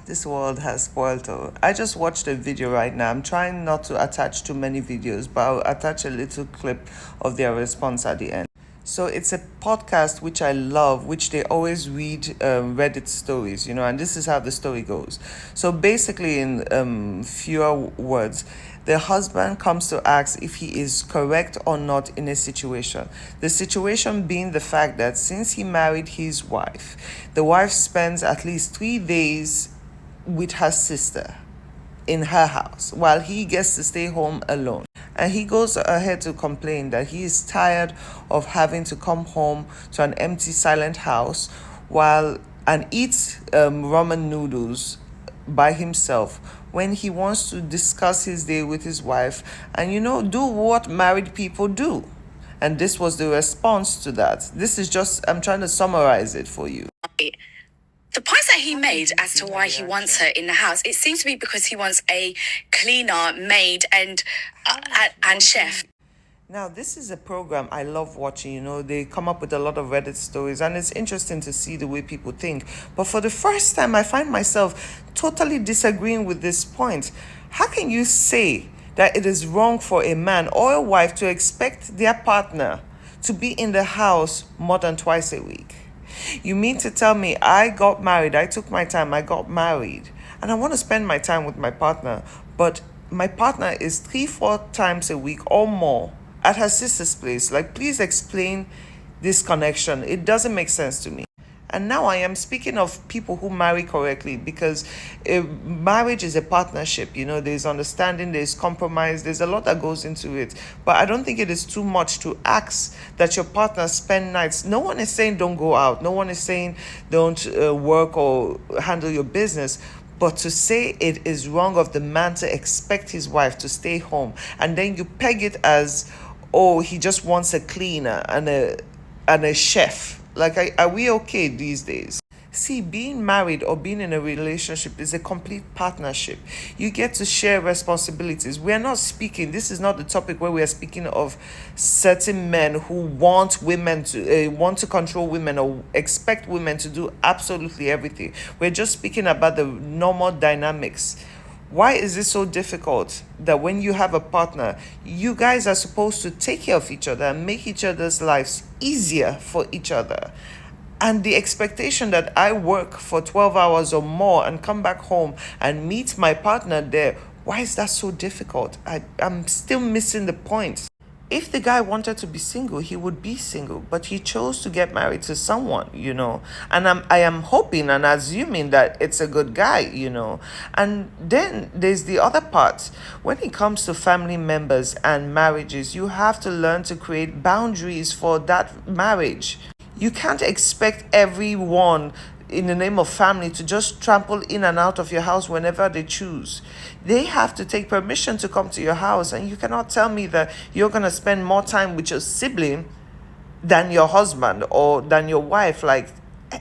This world has spoiled her. I just watched a video right now. I'm trying not to attach too many videos, but I'll attach a little clip of their response at the end. So it's a podcast which I love, which they always read Reddit stories, and this is how the story goes. So basically, in fewer words, the husband comes to ask if he is correct or not in a situation. The situation being the fact that since he married his wife, the wife spends at least 3 days with her sister in her house while he gets to stay home alone. And he goes ahead to complain that he is tired of having to come home to an empty, silent house while and eat ramen noodles by himself when he wants to discuss his day with his wife and do what married people do. And this was the response to that. This is just, I'm trying to summarize it for you. The points that he made as to why he wants her in the house, it seems to be because he wants a cleaner, maid, and chef. Now, this is a program I love watching. They come up with a lot of Reddit stories, and it's interesting to see the way people think. But for the first time, I find myself totally disagreeing with this point. How can you say that it is wrong for a man or a wife to expect their partner to be in the house more than twice a week? You mean to tell me I got married, I took my time, I got married, and I want to spend my time with my partner, but my partner is 3-4 times a week or more at her sister's place? Like, please explain this connection. It doesn't make sense to me. And now I am speaking of people who marry correctly, because marriage is a partnership. There's understanding, there's compromise, there's a lot that goes into it. But I don't think it is too much to ask that your partner spend nights. No one is saying don't go out. No one is saying don't work or handle your business. But to say it is wrong of the man to expect his wife to stay home, and then you peg it as, oh, he just wants a cleaner and a chef. Like, are we okay these days? See, being married or being in a relationship is a complete partnership. You get to share responsibilities. We are not speaking, this is not the topic where we are speaking of certain men who want women to want to control women or expect women to do absolutely everything. We're just speaking about the normal dynamics. Why is it so difficult that when you have a partner, you guys are supposed to take care of each other and make each other's lives easier for each other? And the expectation that I work for 12 hours or more and come back home and meet my partner there, why is that so difficult? I'm still missing the point. If the guy wanted to be single, he would be single, but he chose to get married to someone, and I am hoping and assuming that it's a good guy, And then there's the other part. When it comes to family members and marriages, you have to learn to create boundaries for that marriage. You can't expect everyone in the name of family to just trample in and out of your house whenever they choose. They have to take permission to come to your house, and you cannot tell me that you're going to spend more time with your sibling than your husband or than your wife. Like,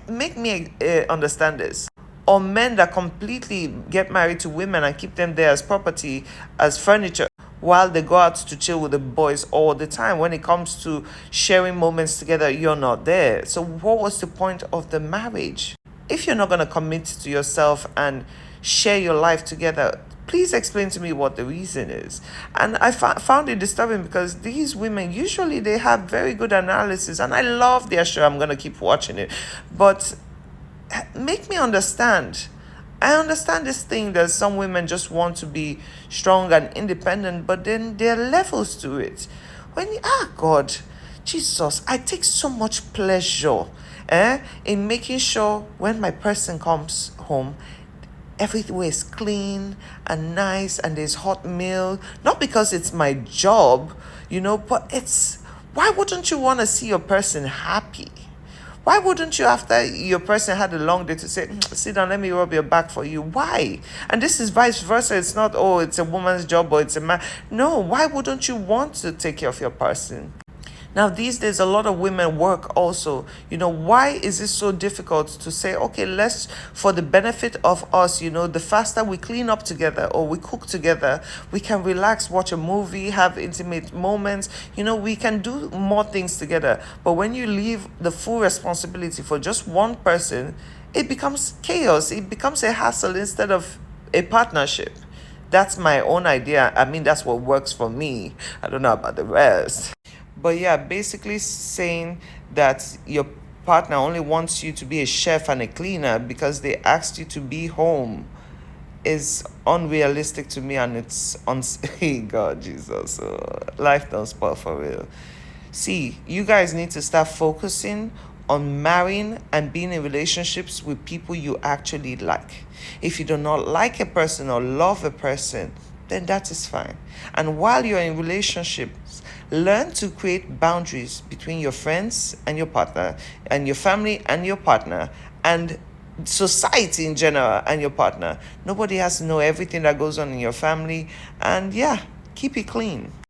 make me understand this. Or men that completely get married to women and keep them there as property, as furniture, while they go out to chill with the boys all the time. When it comes to sharing moments together, you're not there. So what was the point of the marriage? If you're not going to commit to yourself and share your life together, please explain to me what the reason is. And I found it disturbing because these women, usually they have very good analysis, and I love their show. I'm going to keep watching it. But make me understand. I understand this thing that some women just want to be strong and independent, but then there are levels to it. God, Jesus, I take so much pleasure in making sure when my person comes home, everything is clean and nice and there's hot meal. Not because it's my job, but why wouldn't you want to see your person happy? Why wouldn't you, after your person had a long day, to say, sit down, let me rub your back for you? Why? And this is vice versa. It's not, oh, it's a woman's job or it's a man. No, why wouldn't you want to take care of your person? Now, these days, a lot of women work also. Why is it so difficult to say, okay, let's, for the benefit of us, the faster we clean up together or we cook together, we can relax, watch a movie, have intimate moments. We can do more things together. But when you leave the full responsibility for just one person, it becomes chaos. It becomes a hassle instead of a partnership. That's my own idea. I mean, that's what works for me. I don't know about the rest. But yeah, basically saying that your partner only wants you to be a chef and a cleaner because they asked you to be home is unrealistic to me, and it's hey God Jesus, life don't spoil for real. See, you guys need to start focusing on marrying and being in relationships with people you actually like. If you do not like a person or love a person, then that is fine. And while you're in relationships, learn to create boundaries between your friends and your partner, and your family and your partner, and society in general and your partner. Nobody has to know everything that goes on in your family. And yeah, keep it clean.